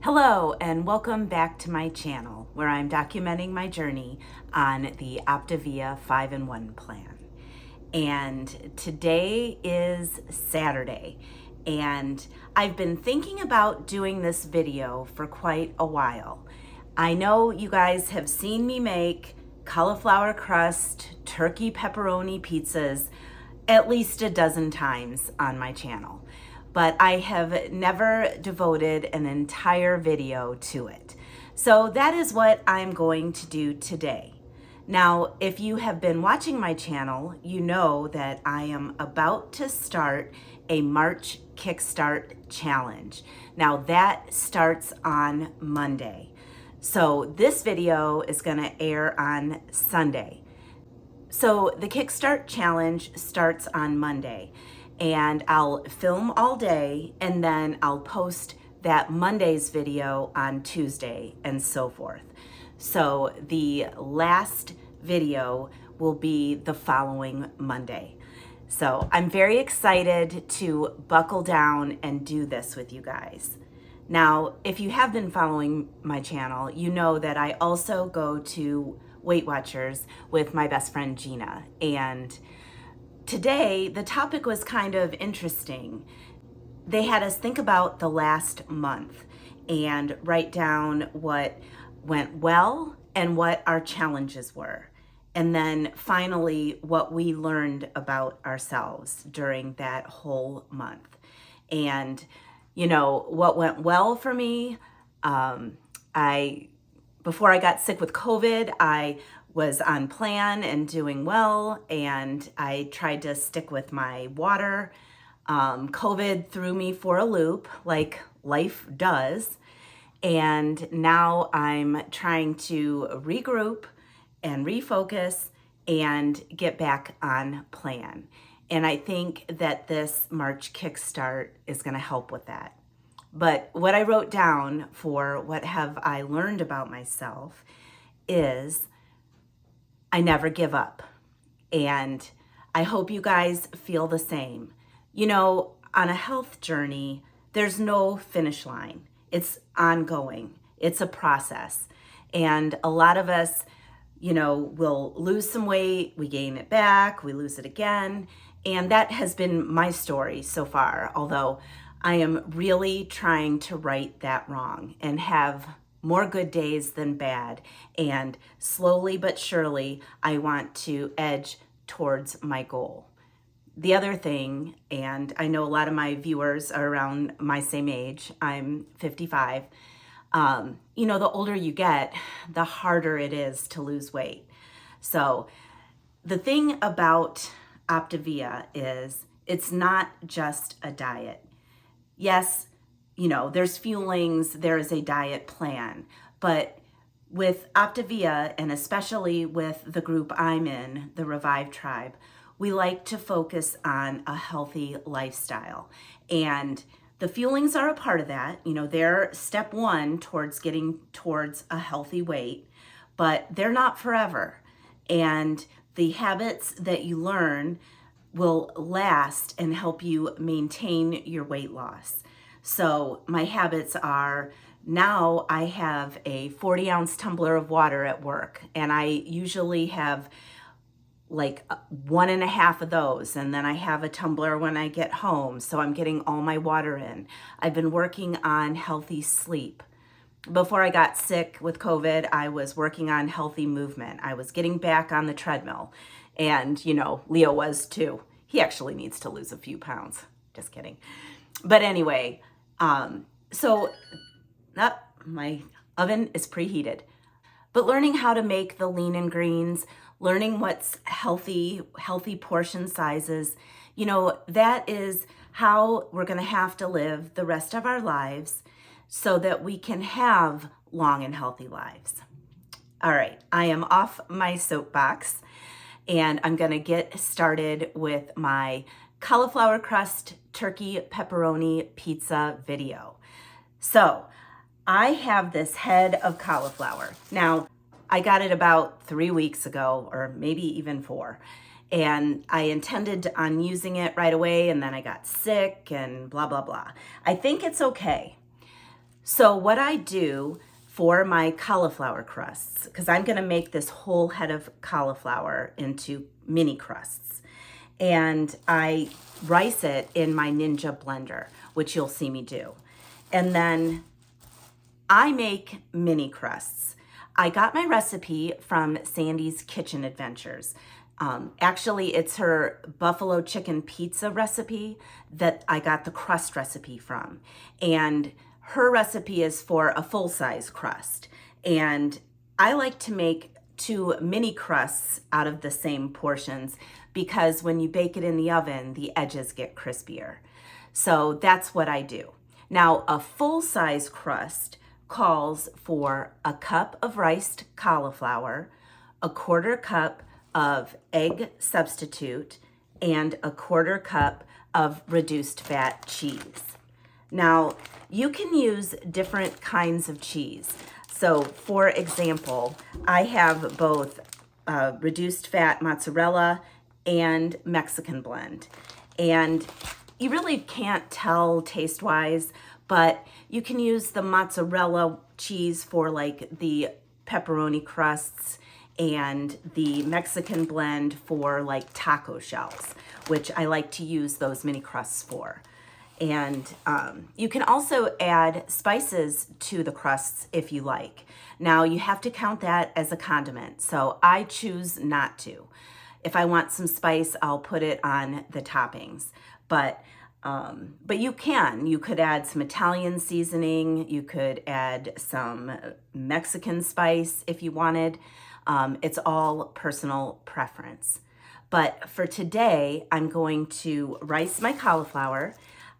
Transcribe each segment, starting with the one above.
Hello and welcome back to my channel where I'm documenting my journey on the OPTAVIA 5-in-1 plan. And today is Saturday and I've been thinking about doing this video for quite a while. I know you guys have seen me make cauliflower crust, turkey pepperoni pizzas at least a dozen times on my channel, but I have never devoted an entire video to it. So that is what I'm going to do today. Now, if you have been watching my channel, you know that I am about to start a March Kickstart challenge. Now that starts on Monday. So this video is gonna air on Sunday. So the Kickstart challenge starts on Monday and I'll film all day and then I'll post that Monday's video on Tuesday and so forth. So the last video will be the following Monday. So I'm very excited to buckle down and do this with you guys. Now, if you have been following my channel, you know that I also go to Weight Watchers with my best friend Gina, and today the topic was kind of interesting. They had us think about the last month and write down what went well and what our challenges were, and then finally what we learned about ourselves during that whole month. And you know, what went well for me, before I got sick with COVID, I was on plan and doing well, and I tried to stick with my water. COVID threw me for a loop like life does, and now I'm trying to regroup and refocus and get back on plan. And I think that this March Kickstart is going to help with that. But what I wrote down for what have I learned about myself is I never give up. And I hope you guys feel the same. You know, on a health journey, there's no finish line. It's ongoing. It's a process. And a lot of us, you know, will lose some weight, we gain it back, we lose it again. And that has been my story so far, although I am really trying to right that wrong and have more good days than bad. And slowly but surely, I want to edge towards my goal. The other thing, and I know a lot of my viewers are around my same age, I'm 55. You know, the older you get, the harder it is to lose weight. So the thing about OPTAVIA is it's not just a diet. Yes, you know, there's fuelings, there is a diet plan, but with OPTAVIA, and especially with the group I'm in, the Revive Tribe, we like to focus on a healthy lifestyle. And the fuelings are a part of that. You know, they're step one towards getting towards a healthy weight, but they're not forever. And the habits that you learn will last and help you maintain your weight loss. So my habits are, now I have a 40-ounce tumbler of water at work, and I usually have like 1.5 of those, and then I have a tumbler when I get home, so I'm getting all my water in. I've been working on healthy sleep. Before I got sick with COVID, I was working on healthy movement. I was getting back on the treadmill. And, you know, Leo was too. He actually needs to lose a few pounds. Just kidding. But anyway, my oven is preheated. But learning how to make the lean and greens, learning what's healthy portion sizes, you know, that is how we're going to have to live the rest of our lives so that we can have long and healthy lives. All right, I am off my soapbox and I'm gonna get started with my cauliflower crust turkey pepperoni pizza video. So I have this head of cauliflower. Now, I got it about 3 weeks ago, or maybe even 4. And I intended on using it right away, and then I got sick and blah, blah, blah. I think it's okay. So what I do for my cauliflower crusts, because I'm going to make this whole head of cauliflower into mini crusts, and I rice it in my Ninja blender, which you'll see me do. And then I make mini crusts. I got my recipe from Sandy's Kitchen Adventures. Actually, it's her buffalo chicken pizza recipe that I got the crust recipe from. And her recipe is for a full-size crust. And I like to make 2 mini crusts out of the same portions because when you bake it in the oven, the edges get crispier. So that's what I do. Now, a full-size crust calls for a cup of riced cauliflower, a 1/4 cup of egg substitute, and a 1/4 cup of reduced fat cheese. Now, you can use different kinds of cheese. So, for example, I have both reduced fat mozzarella and Mexican blend. And you really can't tell taste-wise, but you can use the mozzarella cheese for like the pepperoni crusts and the Mexican blend for like taco shells, which I like to use those mini crusts for. And you can also add spices to the crusts if you like. Now you have to count that as a condiment, so I choose not to. If I want some spice, I'll put it on the toppings. But you could add some Italian seasoning, you could add some Mexican spice if you wanted. It's all personal preference. But for today, I'm going to rice my cauliflower.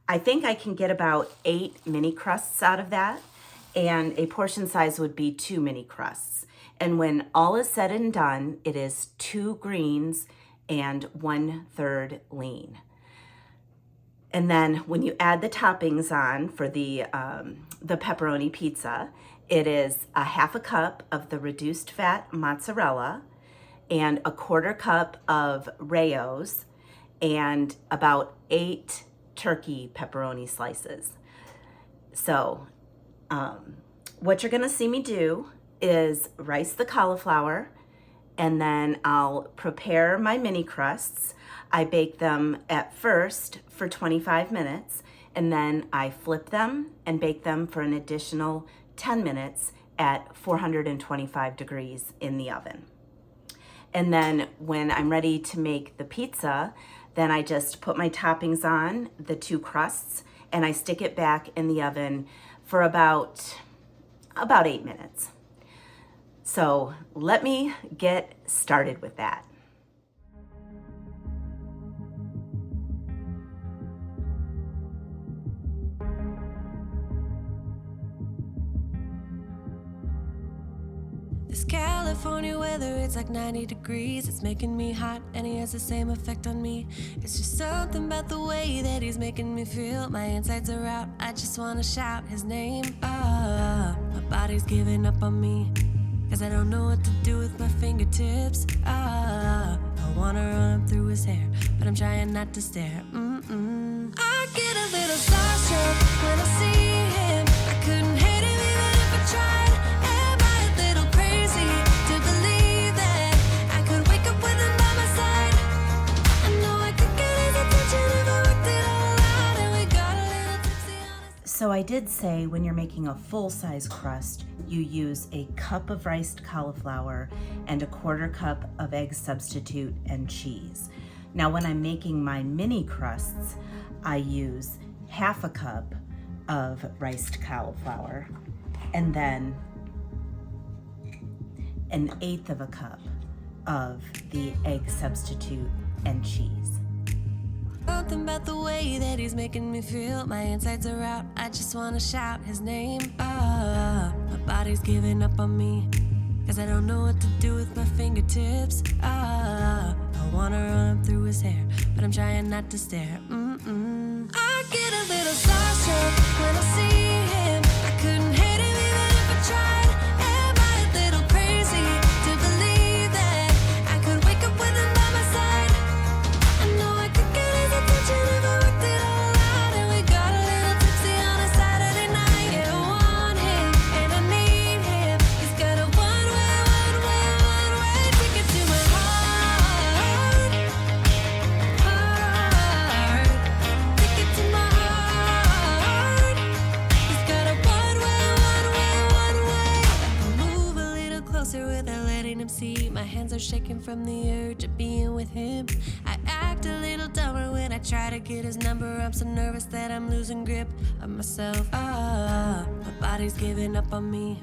I think I can get about 8 mini crusts out of that, and a portion size would be 2 mini crusts. And when all is said and done, it is 2 greens and 1/3 lean. And then when you add the toppings on for the pepperoni pizza, it is a 1/2 cup of the reduced fat mozzarella and a 1/4 cup of Rayo's and about 8 turkey pepperoni slices. So what you're gonna see me do is rice the cauliflower, and then I'll prepare my mini crusts. I bake them at first for 25 minutes, and then I flip them and bake them for an additional 10 minutes at 425 degrees in the oven. And then when I'm ready to make the pizza, then I just put my toppings on the 2 crusts and I stick it back in the oven for about 8 minutes. So let me get started with that. This California weather, it's like 90 degrees. It's making me hot and he has the same effect on me. It's just something about the way that he's making me feel. My insides are out, I just wanna shout his name. My body's giving up on me, cause I don't know what to do with my fingertips. I wanna run up through his hair, but I'm trying not to stare. I get a little starstruck when I see him. I couldn't hate him even if I tried. Am I a little crazy to believe that I could wake up with him by my side? I know I could get his attention if I worked it all out, and we got a little tipsy on his... So I did say when you're making a full-size crust, you use a cup of riced cauliflower and a 1/4 cup of egg substitute and cheese. Now when I'm making my mini crusts, I use 1/2 cup of riced cauliflower and then 1/8 cup of the egg substitute and cheese. Something about the way that he's making me feel. My insides are out, I just wanna shout his name. My body's giving up on me, cause I don't know what to do with my fingertips. I wanna run up through his hair, but I'm trying not to stare. I get a little starstruck when I see him. I couldn't hate him even if I tried. Am I a little crazy to believe that I could wake up with him by my side? I know I could get his attention if I worked it all out, and we got a little tipsy on a Saturday night. Yeah, him. I act a little dumber when I try to get his number. I'm so nervous that I'm losing grip of myself. My body's giving up on me,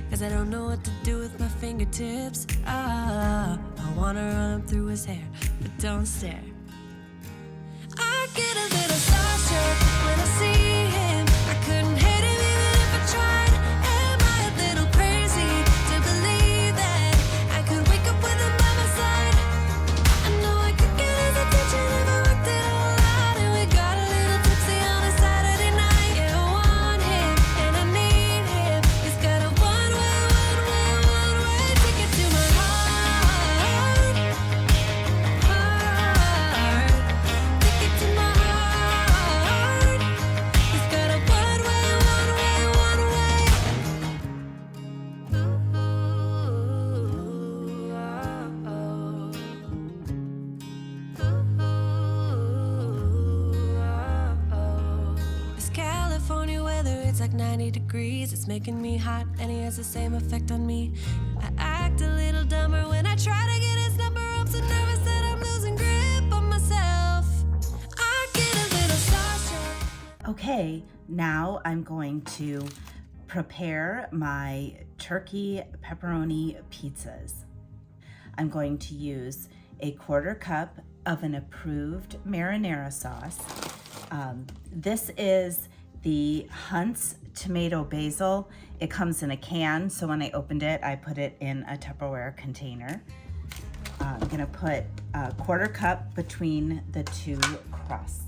'cause I don't know what to do with my fingertips. I wanna run up through his hair, but don't stare. I get a little starstruck when I see him. I couldn't hate him even if I tried. Am I a little crazy to believe that I could wake up with him by my side? I know I could get his attention if I worked it all out. And we got a little tipsy on a Saturday night. Yeah, I want him and I need him. He's got a one-way ticket to my heart. Ticket to my heart. He's got a one-way. This California weather, it's like 90 degrees. It's making me hot, and he has the same effect on me. I act a little dumber when I try to get his number. I'm so nervous that I'm losing grip on myself. I get a little starstruck. Okay, now I'm going to prepare my turkey pepperoni pizzas. I'm going to use a 1/4 cup of an approved marinara sauce. This is the Hunt's tomato basil. It comes in a can, so when I opened it, I put it in a Tupperware container. I'm gonna put a 1/4 cup between the two crusts.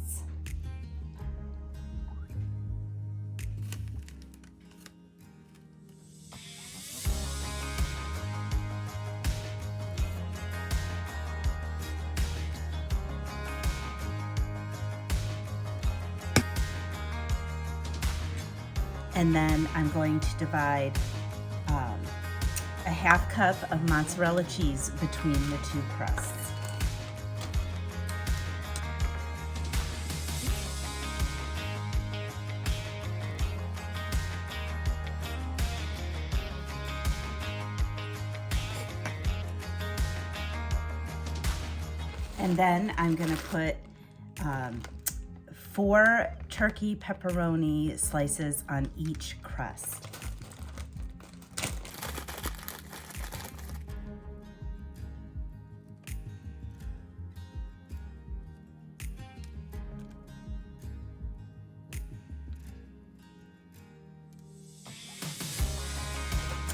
And then I'm going to divide a 1/2 cup of mozzarella cheese between the two crusts. And then I'm gonna put 4 turkey pepperoni slices on each crust.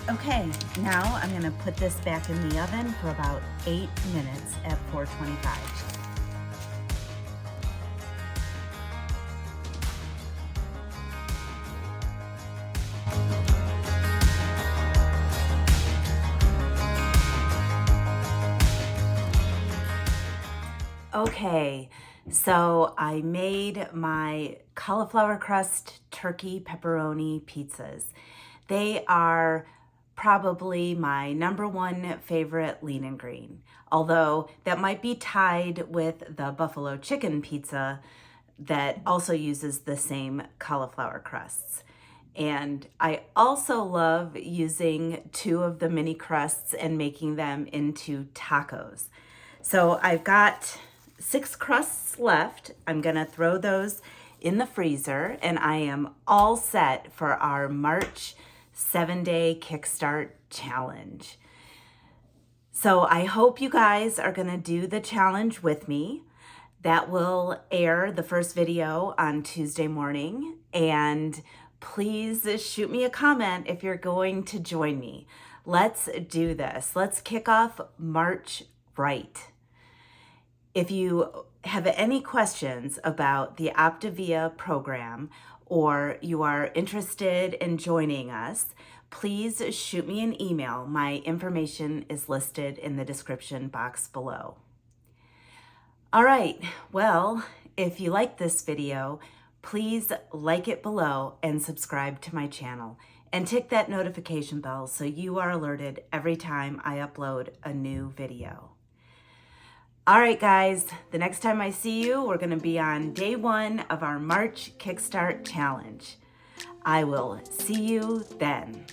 Okay, now I'm gonna put this back in the oven for about 8 minutes at 425. Okay, so I made my cauliflower crust turkey pepperoni pizzas. They are probably my #1 favorite lean and green, although that might be tied with the buffalo chicken pizza that also uses the same cauliflower crusts. And I also love using 2 of the mini crusts and making them into tacos. So I've got 6 crusts left. I'm gonna throw those in the freezer, and I am all set for our March 7-day Kickstart challenge. So I hope you guys are gonna do the challenge with me. That will air the first video on Tuesday morning, and please shoot me a comment if you're going to join me. Let's do this. Let's kick off March right. If you have any questions about the OPTAVIA program, or you are interested in joining us, please shoot me an email. My information is listed in the description box below. All right, well, if you like this video, please like it below and subscribe to my channel, and tick that notification bell so you are alerted every time I upload a new video. All right, guys, the next time I see you, we're gonna be on day 1 of our March Kickstart challenge. I will see you then.